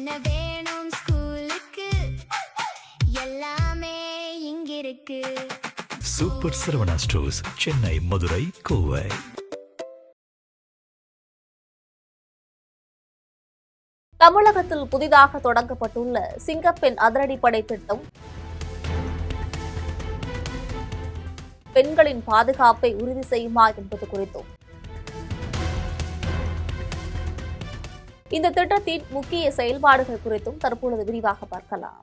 என்ன வேணும் ஸ்கூலுக்கு எல்லாமே இங்கிருக்கு. Super Saravana stores, Chennai, Madurai, Kovai. தமிழகத்தில் புதிதாக தொடங்கப்பட்டுள்ள சிங்கப்பெண் அதிரடிப்படை திட்டம் பெண்களின் பாதுகாப்பை உறுதி செய்யுமா என்பது குறித்தும், இந்த திட்டத்தின் முக்கிய செயல்பாடுகள் குறித்தும் தற்பொழுது விரிவாக பார்க்கலாம்.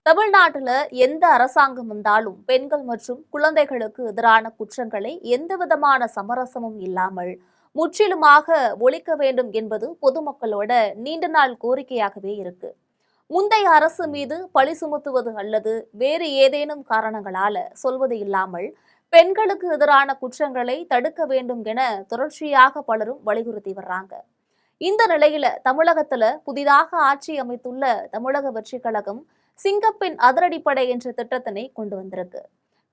தமிழ்நாட்டில் எந்த அரசாங்கம் வந்தாலும் பெண்கள் மற்றும் குழந்தைகளுக்கு எதிரான குற்றங்களை எந்தவிதமான சமரசமும் இல்லாமல் முற்றிலுமாக ஒழிக்க வேண்டும் என்பது பொதுமக்களோட நீண்ட நாள் கோரிக்கையாகவே இருக்கு. முந்தைய அரசு மீது பழி சுமத்துவது அல்லது வேறு ஏதேனும் காரணங்களால சொல்வது இல்லாமல் பெண்களுக்கு எதிரான குற்றங்களை தடுக்க வேண்டும் என தொடர்ச்சியாக பலரும் வலியுறுத்தி வர்றாங்க. இந்த நிலையில தமிழகத்துல புதிதாக ஆட்சி அமைத்துள்ள தமிழக வெற்றி கழகம் சிங்கப்பெண் அதிரடிப்படை என்ற திட்டத்தினை கொண்டு வந்திருக்கு.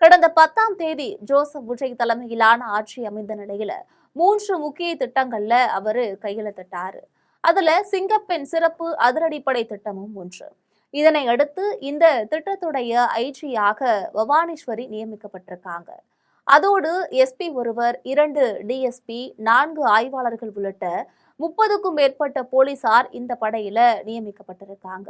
கடந்த 10ஆம் தேதி ஜோசப் விஜய் தலைமையிலான ஆட்சி அமைந்த நிலையில 3 முக்கிய திட்டங்கள்ல அவரு கையெழுத்திட்டாரு. அதுல சிங்கப்பெண் சிறப்பு அதிரடிப்படை திட்டமும் ஒன்று. இதனை அடுத்து இந்த திட்டத்துடைய ஐஜியாக பவானீஸ்வரி நியமிக்கப்பட்டிருக்காங்க. அதோடு எஸ்பி ஒருவர், 2 டிஎஸ்பி, 4 ஆய்வாளர்கள் உள்ளிட்ட 30க்கும் மேற்பட்ட போலீசார் இந்த படையில நியமிக்கப்பட்டிருக்காங்க.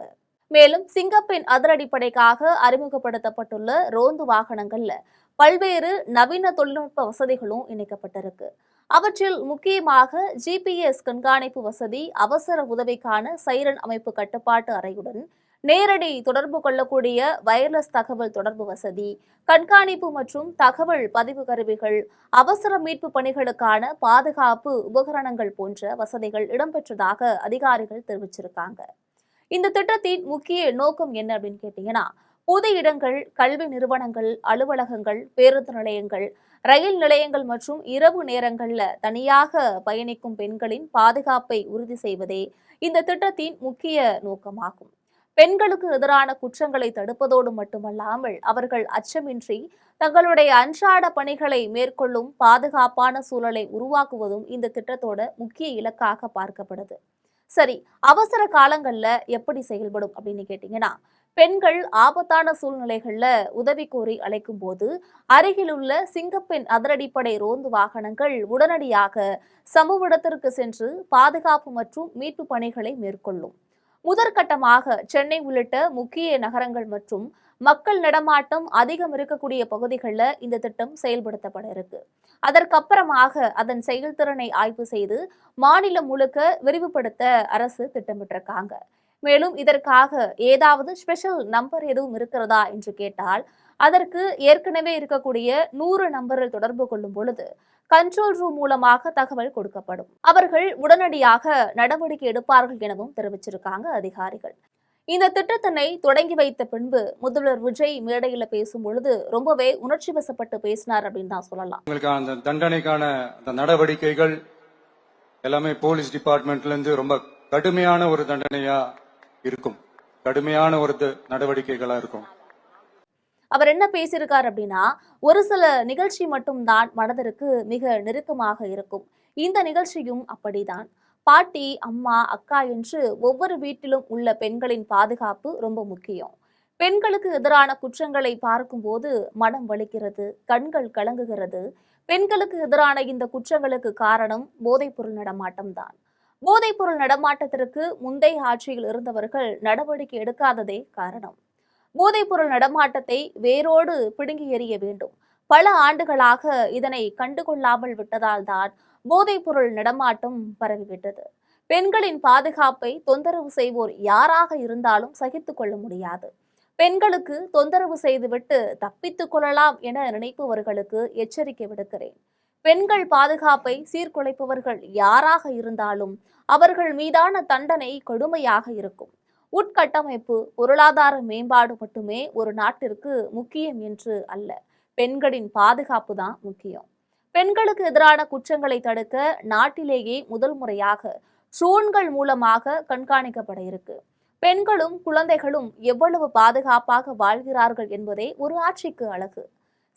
மேலும் சிங்கப்பெண் அதிரடிப்படைக்காக அறிமுகப்படுத்தப்பட்டுள்ள ரோந்து வாகனங்கள்ல பல்வேறு நவீன தொழில்நுட்ப வசதிகளும் இணைக்கப்பட்டிருக்கு. அவற்றில் முக்கியமாக GPS கண்காணிப்பு வசதி, அவசர உதவிக்கான சைரன் அமைப்பு கட்டுப்பாட்டு அறையுடன் நேரடி தொடர்பு கொள்ளக்கூடிய வயர்லெஸ் தகவல் தொடர்பு வசதி, கண்காணிப்பு மற்றும் தகவல் பதிவு கருவிகள், அவசர மீட்பு பணிகளுக்கான பாதுகாப்பு உபகரணங்கள் போன்ற வசதிகள் இடம்பெற்றதாக அதிகாரிகள் தெரிவிச்சிருக்காங்க. இந்த திட்டத்தின் முக்கிய நோக்கம் என்ன அப்படின்னு கேட்டீங்கன்னா, பொது இடங்கள், கல்வி நிறுவனங்கள், அலுவலகங்கள், பேருந்து நிலையங்கள், ரயில் நிலையங்கள் மற்றும் இரவு நேரங்கள்ல தனியாக பயணிக்கும் பெண்களின் பாதுகாப்பை உறுதி செய்வதே இந்த திட்டத்தின் முக்கிய நோக்கமாகும். பெண்களுக்கு எதிரான குற்றங்களை தடுப்பதோடு மட்டுமல்லாமல் அவர்கள் அச்சமின்றி தங்களுடைய அன்றாட பணிகளை மேற்கொள்ளும் பாதுகாப்பான சூழலை உருவாக்குவதும் இந்த திட்டத்தோட முக்கிய இலக்காக பார்க்கப்படுது. சரி, அவசர காலங்கள்ல எப்படி செயல்படும் அப்படின்னு கேட்டீங்கன்னா, பெண்கள் ஆபத்தான சூழ்நிலைகள்ல உதவி கோரி அழைக்கும் போது அருகிலுள்ள சிங்கப்பெண் அதிரடிப்படை ரோந்து வாகனங்கள் உடனடியாக சம்பவ இடத்திற்கு சென்று பாதுகாப்பு மற்றும் மீட்பு பணிகளை மேற்கொள்ளும். முதற்கட்டமாக சென்னை உள்ளிட்ட முக்கிய நகரங்கள் மற்றும் மக்கள் நடமாட்டம் அதிகம் இருக்கக்கூடிய பகுதிகளில் இந்த திட்டம் செயல்படுத்தப்பட இருக்கு. அதற்கப்புறமாக அதன் செயல்திறனை ஆய்வு செய்து மாநிலம் முழுக்க விரிவுபடுத்த அரசு திட்டமிட்டிருக்காங்க. மேலும் இதற்காக ஏதாவது ஸ்பெஷல் நம்பர் எதுவும் இருக்கிறதா என்று கேட்டால், அதற்கு ஏற்கனவே இருக்கக்கூடிய 100 நம்பரில் தொடர்பு கொள்ளும் பொழுது கண்ட்ரோல் ரூம் மூலமாக தகவல் கொடுக்கப்படும். அவர்கள் உடனடியாக நடவடிக்கை எடுப்பார்கள் எனவும் தெரிவிச்சிருக்காங்க அதிகாரிகள். இந்த திட்டத்தினை தொடங்கி வைத்த பின்பு முதல்வர் விஜய் மேடையில் பேசும் பொழுது ரொம்பவே உணர்ச்சி வசப்பட்டு பேசினார் அப்படின்னு தான் சொல்லலாம். அந்த தண்டனைக்கான அந்த நடவடிக்கைகள் எல்லாமே போலீஸ் டிபார்ட்மெண்ட்ல இருந்து ரொம்ப கடுமையான ஒரு தண்டனையா இருக்கும், கடுமையான ஒரு நடவடிக்கைகளா இருக்கும். அவர் என்ன பேசியிருக்கார் அப்படின்னா, ஒரு சில நிகழ்ச்சி மட்டும்தான் மனதிற்கு மிக நெருக்கமாக இருக்கும். இந்த நிகழ்ச்சியும் அப்படிதான். பாட்டி, அம்மா, அக்கா என்று ஒவ்வொரு வீட்டிலும் உள்ள பெண்களின் பாதுகாப்பு ரொம்ப முக்கியம். பெண்களுக்கு எதிரான குற்றங்களை பார்க்கும்போது மனம் வலிக்கிறது, கண்கள் கலங்குகிறது. பெண்களுக்கு எதிரான இந்த குற்றங்களுக்கு காரணம் போதைப்பொருள் நடமாட்டம் தான். போதைப்பொருள் நடமாட்டத்திற்கு முந்தைய ஆட்சியில் இருந்தவர்கள் நடவடிக்கை எடுக்காததே காரணம். போதைப்பொருள் நடமாட்டத்தை வேரோடு பிடுங்கி எறிய வேண்டும். பல ஆண்டுகளாக இதனை கண்டுகொள்ளாமல் விட்டதால் தான் போதைப்பொருள் நடமாட்டம் பரவிவிட்டது. பெண்களின் பாதுகாப்பை தொந்தரவு செய்வோர் யாராக இருந்தாலும் சகித்துக் கொள்ள முடியாது. பெண்களுக்கு தொந்தரவு செய்துவிட்டு தப்பித்துக் கொள்ளலாம் என நினைப்பவர்களுக்கு எச்சரிக்கை விடுக்கிறேன். பெண்கள் பாதுகாப்பை சீர்குலைப்பவர்கள் யாராக இருந்தாலும் அவர்கள் மீதான தண்டனை கடுமையாக இருக்கும். உட்கட்டமைப்பு, பொருளாதார மேம்பாடு மட்டுமே ஒரு நாட்டிற்கு முக்கியம் என்று அல்ல, பெண்களின் பாதுகாப்பு தான் முக்கியம். பெண்களுக்கு எதிரான குற்றங்களை தடுக்க நாட்டிலேயே முதல் முறையாக ட்ரோன்கள் மூலமாக கண்காணிக்கப்பட இருக்கு. பெண்களும் குழந்தைகளும் எவ்வளவு பாதுகாப்பாக வாழ்கிறார்கள் என்பதே ஒரு ஆட்சிக்கு அழகு.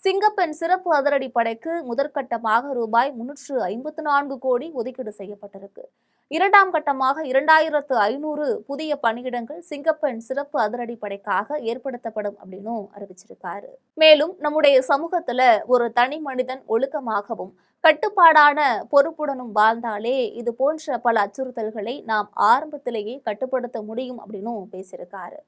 சிங்கப்பெண் சிறப்பு அதிரடி படைக்கு முதற்கட்டமாக ரூபாய் 354 கோடி ஒதுக்கீடு செய்யப்பட்டிருக்கு. இரண்டாம் கட்டமாக 2500 புதிய பணியிடங்கள் சிங்கப்பெண் சிறப்பு அதிரடி படைக்காக ஏற்படுத்தப்படும் அப்படின்னு அறிவிச்சிருக்காரு. மேலும் நம்முடைய சமூகத்துல ஒரு தனி மனிதன் ஒழுக்கமாகவும் கட்டுப்பாடான பொறுப்புடனும் வாழ்ந்தாலே இது போன்ற பல அச்சுறுத்தல்களை நாம் ஆரம்பத்திலேயே கட்டுப்படுத்த முடியும் அப்படின்னு பேசியிருக்காரு.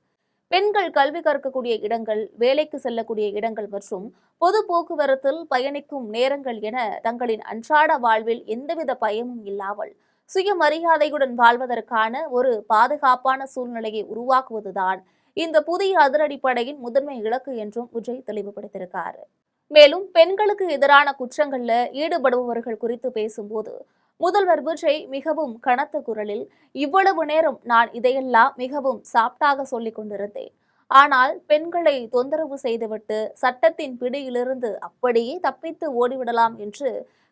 பெண்கள் கல்வி கற்கக்கூடிய இடங்கள், வேலைக்கு செல்லக்கூடிய இடங்கள் மற்றும் பொது போக்குவரத்தில் பயணிக்கும் நேரங்கள் என தங்களின் அன்றாட வாழ்வில் எந்தவித பயமும் இல்லாமல் சுயமரியாதையுடன் வாழ்வதற்கான ஒரு பாதுகாப்பான சூழ்நிலையை உருவாக்குவதுதான் இந்த புதிய அதிரடிப்படையின் முதன்மை இலக்கு என்றும் விஜய் தெளிவுபடுத்தியிருக்காரு. மேலும் பெண்களுக்கு எதிரான குற்றங்கள்ல ஈடுபடுபவர்கள் குறித்து பேசும்போது முதல்வர் விஜய் மிகவும் கனத்த குரலில், இவ்வளவு நேரம் நான் இதையெல்லாம் மிகவும் சாப்டாக சொல்லிக் கொண்டிருந்தேன். ஆனால் பெண்களை தொந்தரவு செய்துவிட்டு சட்டத்தின் பிடியிலிருந்து அப்படியே தப்பித்து ஓடிவிடலாம் என்று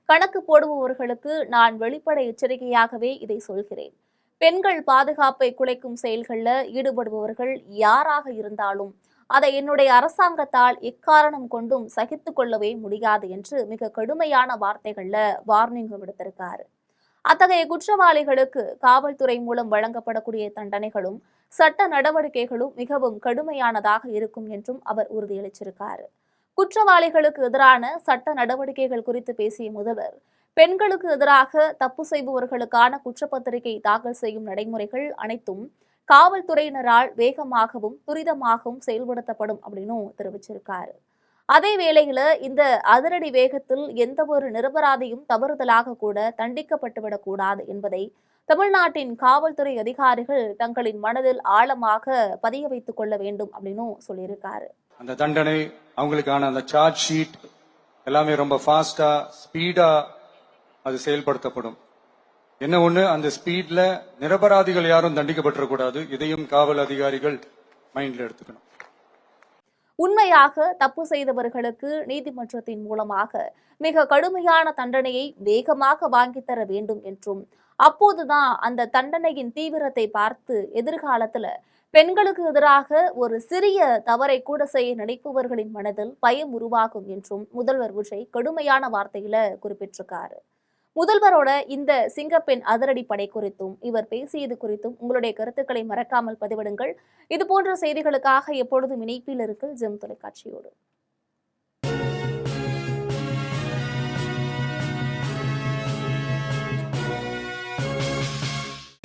கணக்கு போடுபவர்களுக்கு நான் வெளிப்படை எச்சரிக்கையாகவே இதை சொல்கிறேன். பெண்கள் பாதுகாப்பை குலைக்கும் செயல்களில் ஈடுபடுபவர்கள் யாராக இருந்தாலும் அதை என்னுடைய அரசாங்கத்தால் எக்காரணம் கொண்டும் சகித்து கொள்ளவே முடியாது என்று மிக கடுமையான வார்த்தைகள்ல வார்னிங் விடுத்திருக்காரு. அத்தகைய குற்றவாளிகளுக்கு காவல்துறை மூலம் வழங்கப்படக்கூடிய தண்டனைகளும் சட்ட நடவடிக்கைகளும் மிகவும் கடுமையானதாக இருக்கும் என்றும் அவர் உறுதியளிச்சிருக்காரு. குற்றவாளிகளுக்கு எதிரான சட்ட நடவடிக்கைகள் குறித்து பேசிய முதல்வர், பெண்களுக்கு எதிராக தப்பு செய்பவர்களுக்கான குற்றப்பத்திரிகை தாக்கல் செய்யும் நடைமுறைகள் அனைத்தும் காவல்துறையினரால் வேகமாகவும் துரிதமாகவும் செயல்படுத்தப்படும் அப்படின்னு தெரிவிச்சிருக்காரு. அதே வேளையில இந்த அதிரடி வேகத்தில் எந்த ஒரு நிரபராதியும் தவறுதலாக கூட தண்டிக்கப்பட்டுவிடக் கூடாது என்பதை தமிழ்நாட்டின் காவல்துறை அதிகாரிகள் தங்களின் மனதில் ஆழமாக பதிய வைத்துக் கொள்ள வேண்டும் அப்படின்னு சொல்லியிருக்காரு. அந்த தண்டனை, அவங்களுக்கான அந்த சார்ஜ் ஷீட் எல்லாமே ரொம்ப ஃபாஸ்டா ஸ்பீடா அது செயல்படுத்தப்படும். என்ன ஒண்ணு, அந்த ஸ்பீட்ல நிரபராதிகள் யாரும் தண்டிக்கப்பட்டிடக்கூடாது. இதையும் காவல் அதிகாரிகள் மைண்ட்ல எடுத்துக்கணும். உண்மையாக தப்பு செய்தவர்களுக்கு நீதிமன்றத்தின் மூலமாக மிக கடுமையான தண்டனையை வேகமாக வாங்கித்தர வேண்டும் என்றும், அப்போதுதான் அந்த தண்டனையின் தீவிரத்தை பார்த்து எதிர்காலத்துல பெண்களுக்கு எதிராக ஒரு சிறிய தவறை கூட செய்ய நினைப்பவர்களின் மனதில் பயம் உருவாகும் என்றும் முதல்வர் விஜய் கடுமையான வார்த்தையில குறிப்பிட்டிருக்காரு. முதல்வரோட இந்த சிங்கப்பெண் அதிரடி படை குறித்தும் இவர் பேசியது குறித்தும் உங்களுடைய கருத்துக்களை மறக்காமல் பதிவிடுங்கள். இது போன்ற செய்திகளுக்காக எப்பொழுதும் இணைப்பில் இருக்கு ஜெம் தொலைக்காட்சியோடு.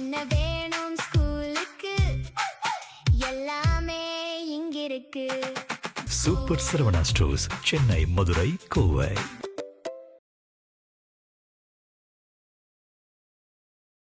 என்ன வேணும் ஸ்கூலுக்கு, எல்லாமே இங்கிருக்கு. Super Saravana stores, Chennai, Madurai, Kovai.